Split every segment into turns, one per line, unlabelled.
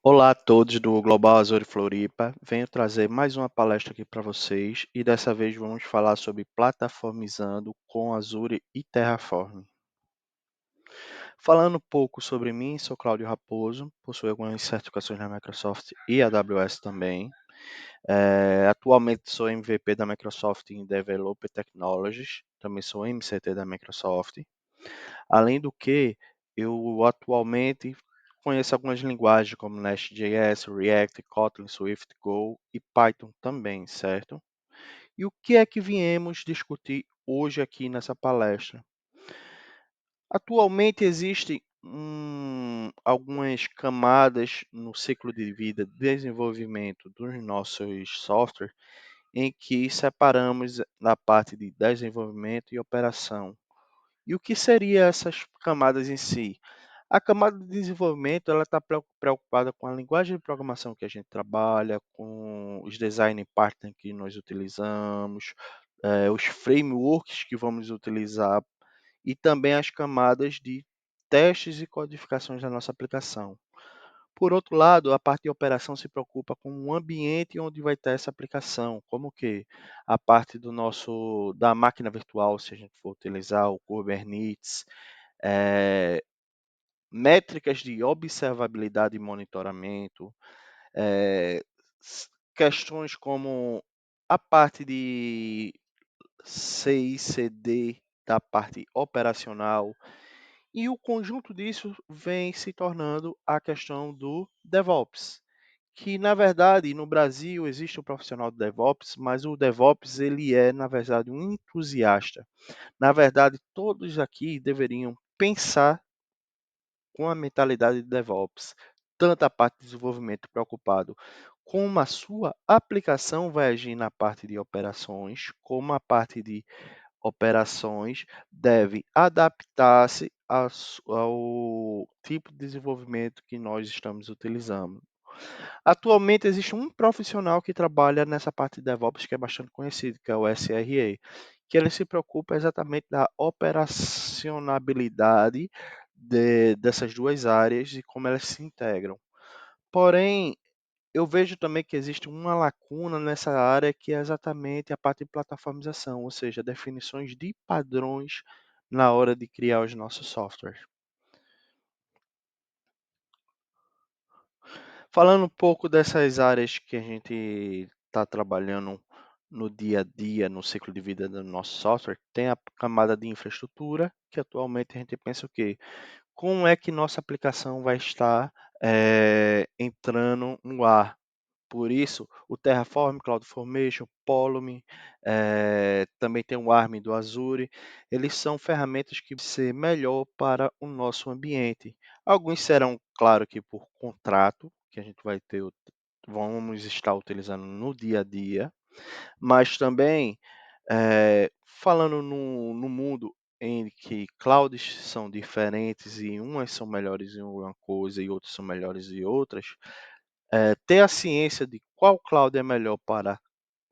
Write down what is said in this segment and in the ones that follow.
Olá a todos do Global Azure Floripa. Venho trazer mais uma palestra aqui para vocês e dessa vez vamos falar sobre plataformizando com Azure e Terraform. Falando um pouco sobre mim, sou Cláudio Raposo, possuo algumas certificações na Microsoft e AWS também. Atualmente sou MVP da Microsoft em Developer Technologies, também sou MCT da Microsoft. Além do que, eu atualmente conheço algumas linguagens como Nest.js, React, Kotlin, Swift, Go e Python também, certo? E o que é que viemos discutir hoje aqui nessa palestra? Atualmente existem algumas camadas no ciclo de vida de desenvolvimento dos nossos softwares em que separamos na parte de desenvolvimento e operação. E o que seriam essas camadas em si? A camada de desenvolvimento ela está preocupada com a linguagem de programação que a gente trabalha, com os design partners que nós utilizamos, os frameworks que vamos utilizar e também as camadas de testes e codificações da nossa aplicação. Por outro lado, a parte de operação se preocupa com o ambiente onde vai estar essa aplicação, como que a parte da máquina virtual, se a gente for utilizar o Kubernetes, eh, métricas de observabilidade e monitoramento, eh, questões como a parte de CI, CD da parte operacional, e o conjunto disso vem se tornando a questão do DevOps, que na verdade no Brasil existe o profissional do DevOps, mas o DevOps ele é na verdade um entusiasta. Na verdade, todos aqui deveriam pensar com a mentalidade de DevOps, tanto a parte de desenvolvimento preocupado como a sua aplicação vai agir na parte de operações, como a parte de operações deve adaptar-se ao tipo de desenvolvimento que nós estamos utilizando. Atualmente existe um profissional que trabalha nessa parte de DevOps que é bastante conhecido, que é o SRE, que ele se preocupa exatamente da operacionalidade dessas duas áreas e como elas se integram. Porém, eu vejo também que existe uma lacuna nessa área que é exatamente a parte de plataformização, ou seja, definições de padrões na hora de criar os nossos softwares. Falando um pouco dessas áreas que a gente está trabalhando no dia a dia, no ciclo de vida do nosso software, tem a camada de infraestrutura, que atualmente a gente pensa o quê? Como é que nossa aplicação vai estar entrando no ar? Por isso, o Terraform, CloudFormation, Polomy, também tem o ARM do Azure, eles são ferramentas que vão ser melhor para o nosso ambiente. Alguns serão, claro que por contrato, que a gente vai ter, vamos estar utilizando no dia a dia, mas também, falando no mundo em que clouds são diferentes e umas são melhores em uma coisa e outras são melhores em outras, ter a ciência de qual cloud é melhor para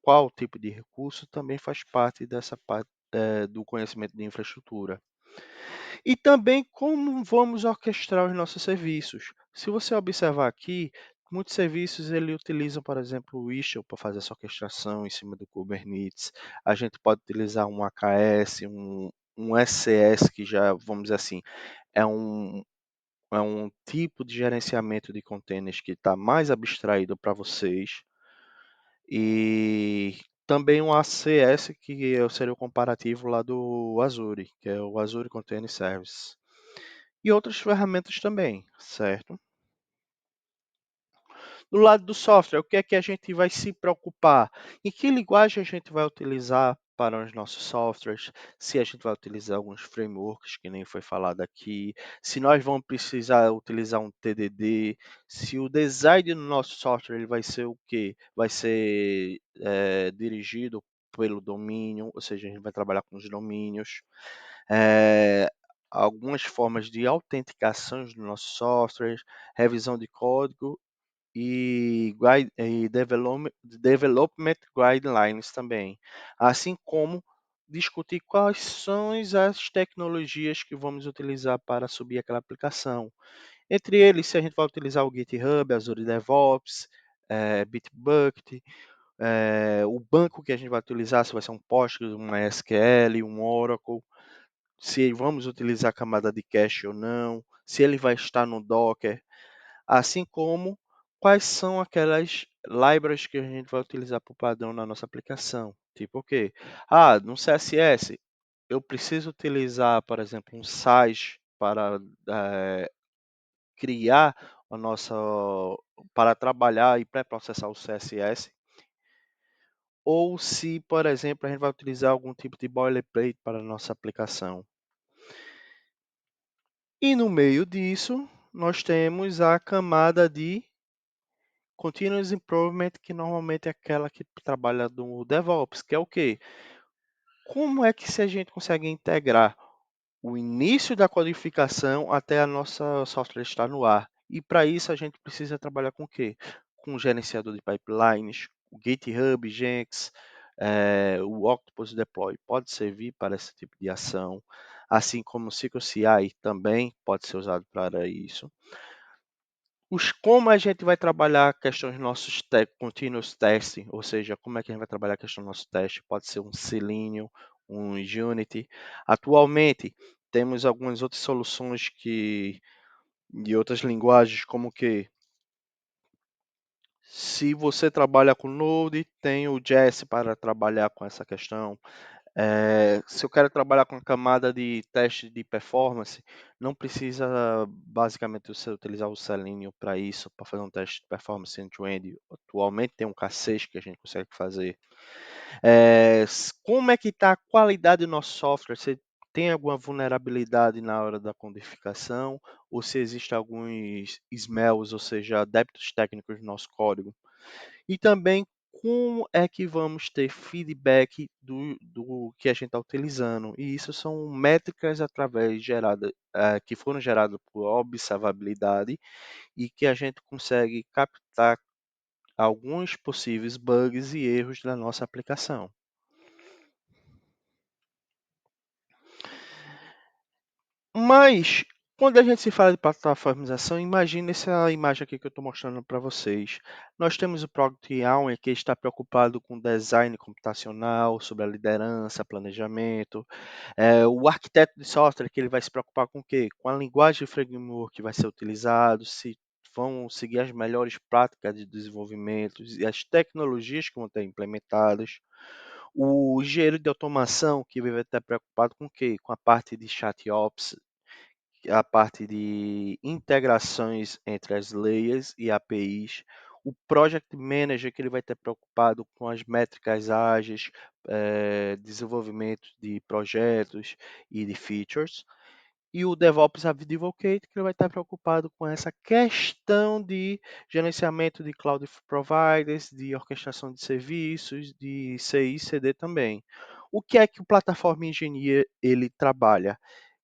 qual tipo de recurso também faz parte dessa parte, do conhecimento de infraestrutura. E também como vamos orquestrar os nossos serviços. Se você observar aqui, muitos serviços ele utilizam, por exemplo, o Istio para fazer essa orquestração em cima do Kubernetes. A gente pode utilizar um AKS, um SCS, que já, vamos dizer assim, é um tipo de gerenciamento de containers que está mais abstraído para vocês. E também um ACS, que seria o comparativo lá do Azure, que é o Azure Container Service. E outras ferramentas também, certo? Do lado do software, o que é que a gente vai se preocupar? Em que linguagem a gente vai utilizar para os nossos softwares? Se a gente vai utilizar alguns frameworks, que nem foi falado aqui, se nós vamos precisar utilizar um TDD, se o design do nosso software ele vai ser o quê? Vai ser dirigido pelo domínio, ou seja, a gente vai trabalhar com os domínios. Eh, Algumas formas de autenticação do nosso software, revisão de código e development guidelines também, assim como discutir quais são as tecnologias que vamos utilizar para subir aquela aplicação. Entre eles, se a gente vai utilizar o GitHub, Azure DevOps, Bitbucket, o banco que a gente vai utilizar, se vai ser um Postgres, um MySQL, um Oracle, se vamos utilizar a camada de cache ou não, se ele vai estar no Docker, assim como quais são aquelas libraries que a gente vai utilizar por padrão na nossa aplicação. Tipo o quê? No CSS, eu preciso utilizar, por exemplo, um SAS para criar a nossa, para trabalhar e pré-processar o CSS, ou se, por exemplo, a gente vai utilizar algum tipo de boilerplate para a nossa aplicação. E no meio disso, nós temos a camada de Continuous Improvement, que normalmente é aquela que trabalha no DevOps, que é o quê? Como é que se a gente consegue integrar o início da codificação até a nossa software estar no ar? E para isso a gente precisa trabalhar com o quê? Com o gerenciador de pipelines, o GitHub, Jenkins, o Octopus Deploy pode servir para esse tipo de ação, assim como o CircleCI também pode ser usado para isso. Como a gente vai trabalhar a questão dos nossos continuous testing, ou seja, como é que a gente vai trabalhar a questão do nosso teste, pode ser um Selenium, um Unity. Atualmente, temos algumas outras soluções de outras linguagens, como que se você trabalha com Node, tem o Jest para trabalhar com essa questão. Se eu quero trabalhar com a camada de teste de performance, não precisa basicamente você utilizar o Selenium para isso, para fazer um teste de performance end-to-end. Atualmente tem um K6 que a gente consegue fazer. Como é que está a qualidade do nosso software? Se tem alguma vulnerabilidade na hora da codificação, ou se existem alguns smells, ou seja, débitos técnicos no nosso código? E também como é que vamos ter feedback do que a gente está utilizando. E isso são métricas que foram geradas por observabilidade e que a gente consegue captar alguns possíveis bugs e erros da nossa aplicação. Mas, quando a gente se fala de plataformização, imagine essa imagem aqui que eu estou mostrando para vocês. Nós temos o Product Owner que está preocupado com design computacional, sobre a liderança, planejamento. O arquiteto de software que ele vai se preocupar com o quê? Com a linguagem de framework que vai ser utilizado, se vão seguir as melhores práticas de desenvolvimento e as tecnologias que vão ter implementadas. O engenheiro de automação que vai estar preocupado com o quê? Com a parte de chat ops, a parte de integrações entre as layers e APIs, o Project Manager, que ele vai estar preocupado com as métricas ágeis, desenvolvimento de projetos e de features, e o DevOps Advocate, que ele vai estar preocupado com essa questão de gerenciamento de cloud providers, de orquestração de serviços, de CI e CD também. O que é que o Plataforma Engineer ele trabalha?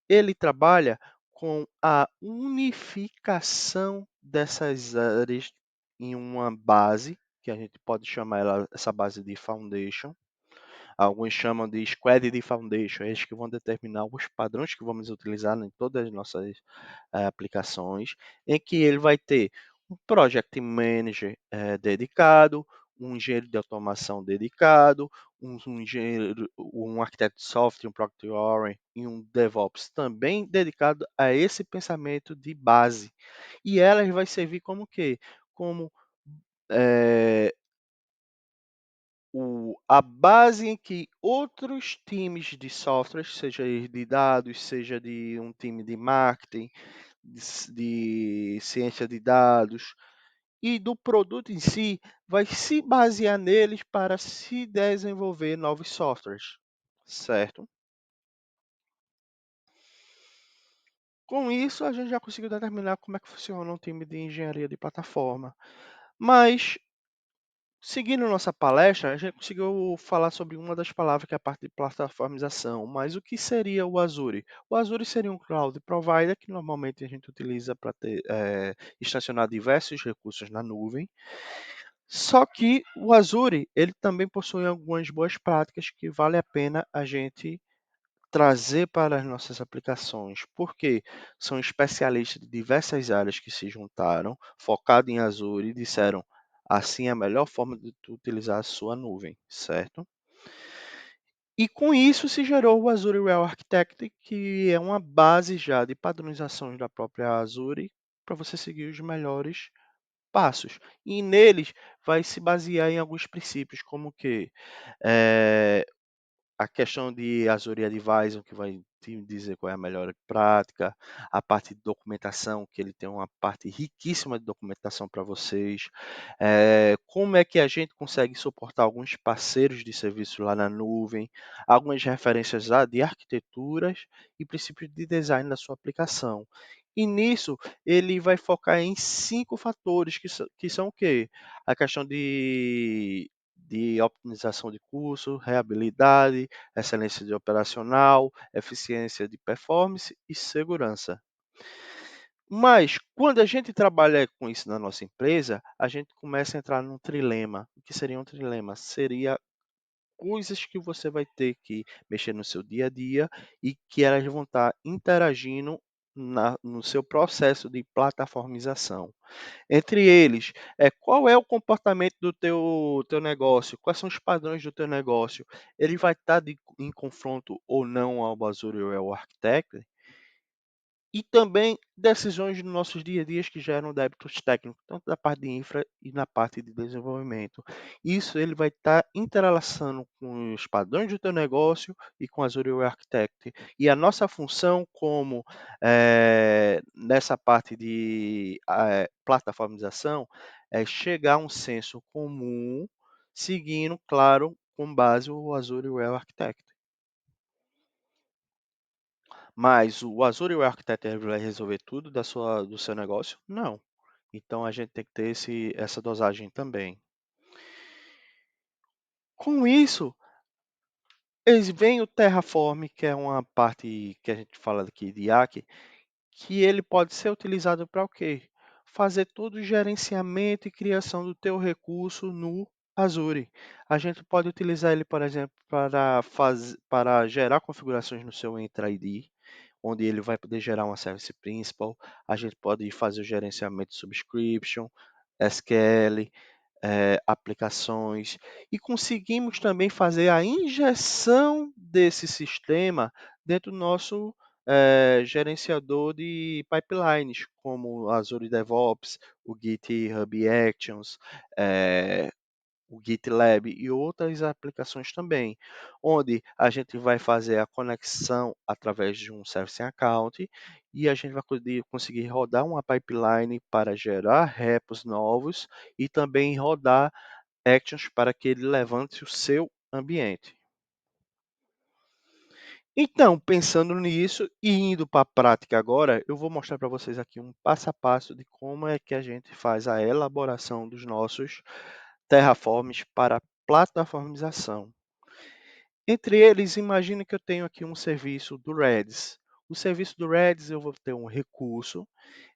Ele trabalha com a unificação dessas áreas em uma base, que a gente pode chamar essa base de foundation. Alguns chamam de Squad de Foundation, eles que vão determinar os padrões que vamos utilizar em todas as nossas aplicações, em que ele vai ter um Project Manager dedicado, um engenheiro de automação dedicado, um arquiteto de software, um Product Owner e um DevOps também dedicado a esse pensamento de base. E elas vai servir como o quê? Como eh, a base em que outros times de software, seja de dados, seja de um time de marketing, de ciência de dados e do produto em si, vai se basear neles para se desenvolver novos softwares, certo? Com isso, a gente já conseguiu determinar como é que funciona um time de engenharia de plataforma. Mas seguindo nossa palestra, a gente conseguiu falar sobre uma das palavras que é a parte de plataformização, mas o que seria o Azure? O Azure seria um cloud provider que normalmente a gente utiliza para estacionar diversos recursos na nuvem. Só que o Azure ele também possui algumas boas práticas que vale a pena a gente trazer para as nossas aplicações, porque são especialistas de diversas áreas que se juntaram, focado em Azure e disseram: assim é a melhor forma de tu utilizar a sua nuvem, certo? E com isso se gerou o Azure Well Architect, que é uma base já de padronizações da própria Azure para você seguir os melhores passos. E neles vai se basear em alguns princípios, como que eh, a questão de Azure Advisor, que vai te dizer qual é a melhor prática, a parte de documentação, que ele tem uma parte riquíssima de documentação para vocês, como é que a gente consegue suportar alguns parceiros de serviço lá na nuvem, algumas referências de arquiteturas e princípios de design da sua aplicação. E nisso ele vai focar em 5 fatores que são o quê? A questão de optimização de custo, reabilidade, excelência de operacional, eficiência de performance e segurança. Mas quando a gente trabalha com isso na nossa empresa, a gente começa a entrar num trilema. O que seria um trilema? Seria coisas que você vai ter que mexer no seu dia a dia e que elas vão estar interagindo no seu processo de plataformização. Entre eles, qual é o comportamento do teu negócio? Quais são os padrões do teu negócio? Ele vai estar em confronto ou não ao Azure ou ao Architect? E também decisões dos nossos dia a dias que geram débitos técnicos, tanto da parte de infra e na parte de desenvolvimento. Isso ele vai estar entrelaçando com os padrões do teu negócio e com a Azure Architect. E a nossa função como nessa parte de plataformização é chegar a um senso comum, seguindo, claro, com base o Azure Architect. Mas o Azure Architect ele vai resolver tudo do seu negócio? Não. Então a gente tem que ter essa dosagem também. Com isso, vem o Terraform, que é uma parte que a gente fala aqui de IAC, que ele pode ser utilizado para o quê? Fazer todo o gerenciamento e criação do teu recurso no Azure. A gente pode utilizar ele, por exemplo, para gerar configurações no seu Entra ID, onde ele vai poder gerar uma service principal. A gente pode fazer o gerenciamento de subscription, SQL, aplicações, e conseguimos também fazer a injeção desse sistema dentro do nosso gerenciador de pipelines, como o Azure DevOps, o GitHub Actions, o GitLab e outras aplicações também, onde a gente vai fazer a conexão através de um Service Account e a gente vai poder conseguir rodar uma pipeline para gerar repos novos e também rodar actions para que ele levante o seu ambiente. Então, pensando nisso e indo para a prática agora, eu vou mostrar para vocês aqui um passo a passo de como é que a gente faz a elaboração dos nossos terraforms para plataformização. Entre eles, imagine que eu tenho aqui um serviço do Redis. O serviço do Redis, eu vou ter um recurso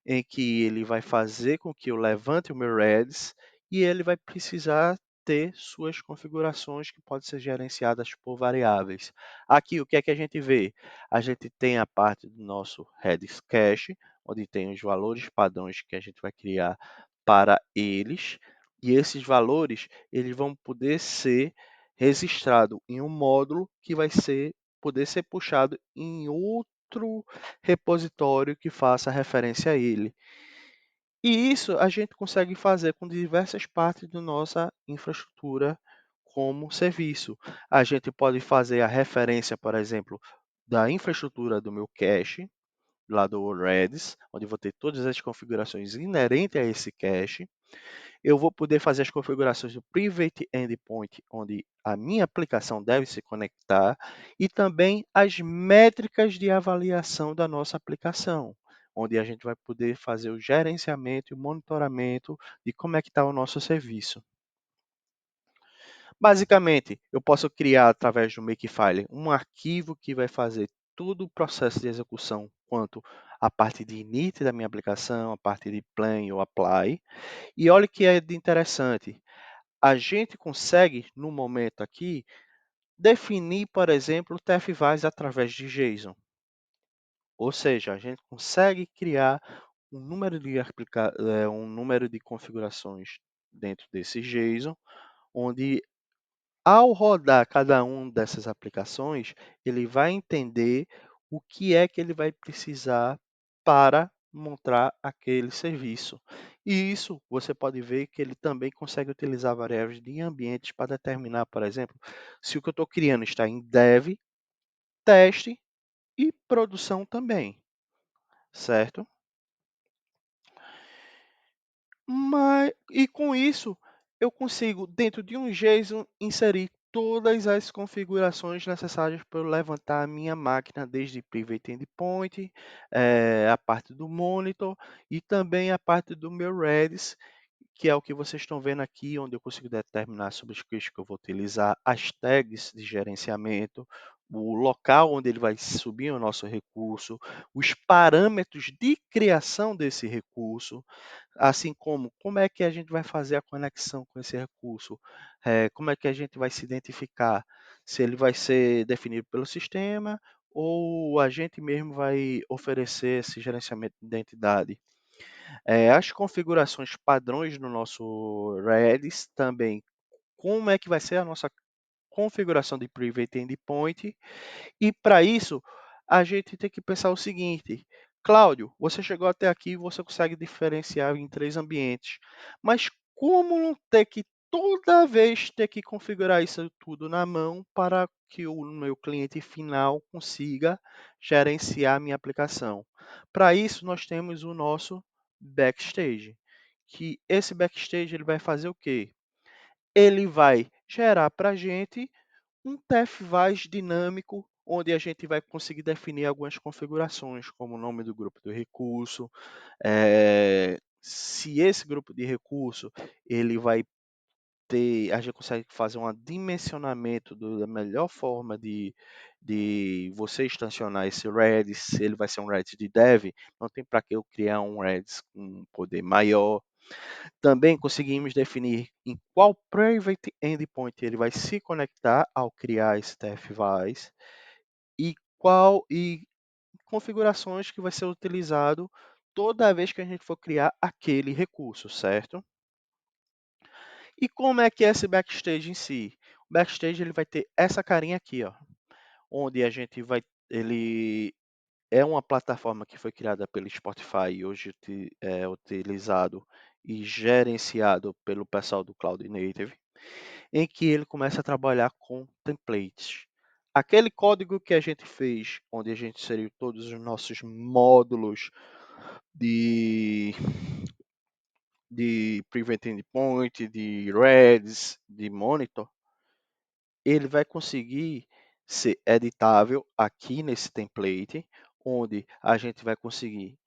em que ele vai fazer com que eu levante o meu Redis e ele vai precisar ter suas configurações que podem ser gerenciadas por variáveis. Aqui, o que é que a gente vê? A gente tem a parte do nosso Redis Cache, onde tem os valores padrões que a gente vai criar para eles, e esses valores eles vão poder ser registrados em um módulo que vai poder ser puxado em outro repositório que faça referência a ele. E isso a gente consegue fazer com diversas partes da nossa infraestrutura como serviço. A gente pode fazer a referência, por exemplo, da infraestrutura do meu cache, lá do Redis, onde vou ter todas as configurações inerentes a esse cache. Eu vou poder fazer as configurações do Private Endpoint, onde a minha aplicação deve se conectar, e também as métricas de avaliação da nossa aplicação, onde a gente vai poder fazer o gerenciamento e o monitoramento de como é que está o nosso serviço. Basicamente, eu posso criar através do Makefile um arquivo que vai fazer todo o processo de execução, quanto a parte de init da minha aplicação, a parte de plan ou apply. E olha o que é de interessante, a gente consegue, no momento aqui, definir, por exemplo, o TF-VAS através de JSON. Ou seja, a gente consegue criar um número de configurações dentro desse JSON, onde ao rodar cada uma dessas aplicações, ele vai entender o que é que ele vai precisar para montar aquele serviço. E isso você pode ver que ele também consegue utilizar variáveis de ambientes para determinar, por exemplo, se o que eu estou criando está em dev, teste e produção também, certo? E com isso, eu consigo, dentro de um JSON, inserir todas as configurações necessárias para eu levantar a minha máquina, desde Private Endpoint, a parte do monitor e também a parte do meu Redis, que é o que vocês estão vendo aqui, onde eu consigo determinar sobre os scripts que eu vou utilizar, as tags de gerenciamento, o local onde ele vai subir o nosso recurso, os parâmetros de criação desse recurso, assim como é que a gente vai fazer a conexão com esse recurso, como é que a gente vai se identificar, se ele vai ser definido pelo sistema ou a gente mesmo vai oferecer esse gerenciamento de identidade. As configurações padrões no nosso Redis também, como é que vai ser a nossa configuração de Private Endpoint, e para isso, a gente tem que pensar o seguinte: Cláudio, você chegou até aqui e você consegue diferenciar em 3 ambientes, mas como não ter que toda vez ter que configurar isso tudo na mão para que o meu cliente final consiga gerenciar a minha aplicação? Para isso, nós temos o nosso Backstage, que esse Backstage ele vai fazer o quê? Ele vai gerar para a gente um TF-VAS dinâmico, onde a gente vai conseguir definir algumas configurações, como o nome do grupo do recurso, se esse grupo de recurso ele vai ter, a gente consegue fazer um dimensionamento da melhor forma de você instanciar esse Redis, se ele vai ser um Redis de dev, não tem para que eu criar um Redis com um poder maior. Também conseguimos definir em qual Private Endpoint ele vai se conectar ao criar esse TF-VAS e configurações que vai ser utilizado toda vez que a gente for criar aquele recurso, certo? E como é que é esse backstage em si? O backstage ele vai ter essa carinha aqui, ó, onde a gente vai, ele é uma plataforma que foi criada pelo Spotify e hoje é utilizado e gerenciado pelo pessoal do Cloud Native, em que ele começa a trabalhar com templates. Aquele código que a gente fez, onde a gente inseriu todos os nossos módulos de, de Prevent Endpoint, de Redis, de Monitor, ele vai conseguir ser editável aqui nesse template, onde a gente vai conseguir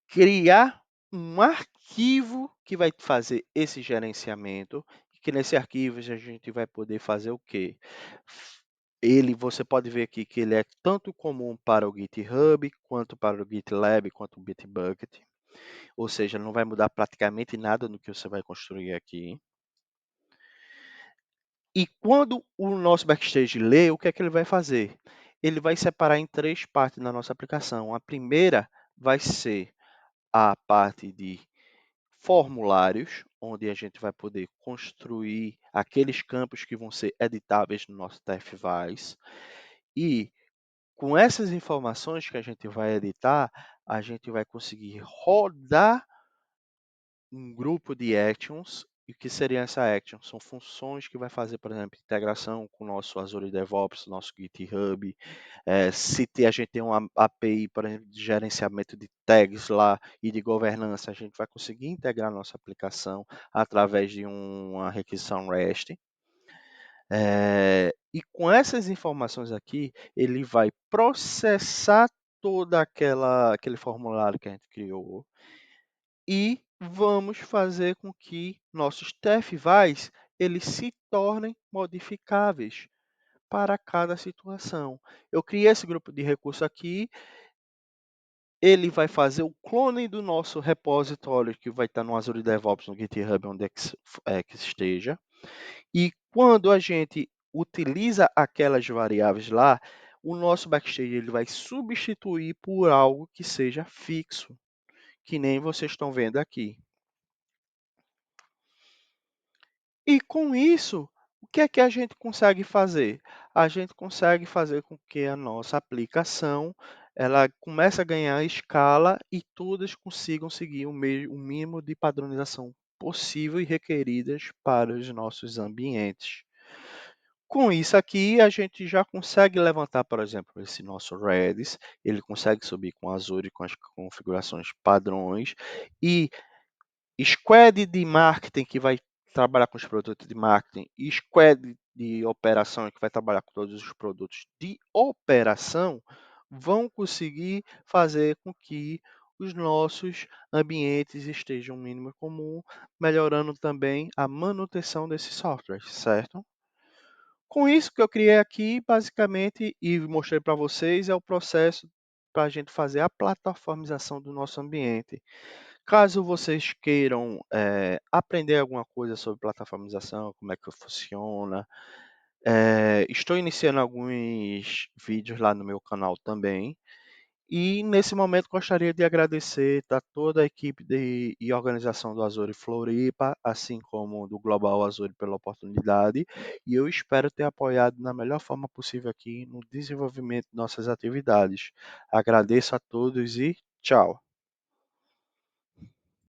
criar um arquivo que vai fazer esse gerenciamento, e que nesse arquivo a gente vai poder fazer o quê? Você pode ver aqui que ele é tanto comum para o GitHub, quanto para o GitLab, quanto o Bitbucket, ou seja, não vai mudar praticamente nada no que você vai construir aqui. E quando o nosso Backstage lê, o que é que ele vai fazer? Ele vai separar em 3 partes na nossa aplicação. A primeira vai ser a parte de formulários, onde a gente vai poder construir aqueles campos que vão ser editáveis no nosso TF-VAS. E com essas informações que a gente vai editar, a gente vai conseguir rodar um grupo de actions. E o que seria essa action? São funções que vai fazer, por exemplo, integração com o nosso Azure DevOps, nosso GitHub. A gente tem uma API, por exemplo, de gerenciamento de tags lá e de governança, a gente vai conseguir integrar nossa aplicação através de uma requisição REST. E com essas informações aqui, ele vai processar toda aquele formulário que a gente criou e vamos fazer com que nossos TF-VAs eles se tornem modificáveis para cada situação. Eu criei esse grupo de recurso aqui, ele vai fazer o clone do nosso repositório que vai estar no Azure DevOps, no GitHub, onde é que esteja. E quando a gente utiliza aquelas variáveis lá, o nosso backstage ele vai substituir por algo que seja fixo, que nem vocês estão vendo aqui. E com isso, o que é que a gente consegue fazer? A gente consegue fazer com que a nossa aplicação ela comece a ganhar escala e todas consigam seguir o mínimo de padronização possível e requeridas para os nossos ambientes. Com isso aqui, a gente já consegue levantar, por exemplo, esse nosso Redis, ele consegue subir com Azure com as configurações padrões e squad de marketing que vai trabalhar com os produtos de marketing e squad de operação que vai trabalhar com todos os produtos de operação vão conseguir fazer com que os nossos ambientes estejam no mínimo comum, melhorando também a manutenção desses softwares, certo? Com isso que eu criei aqui, basicamente, e mostrei para vocês, é o processo para a gente fazer a plataformização do nosso ambiente. Caso vocês queiram aprender alguma coisa sobre plataformização, como é que funciona, estou iniciando alguns vídeos lá no meu canal também. E nesse momento gostaria de agradecer a toda a equipe e organização do Azure Floripa, assim como do Global Azure pela oportunidade. E eu espero ter apoiado na melhor forma possível aqui no desenvolvimento de nossas atividades. Agradeço a todos e tchau.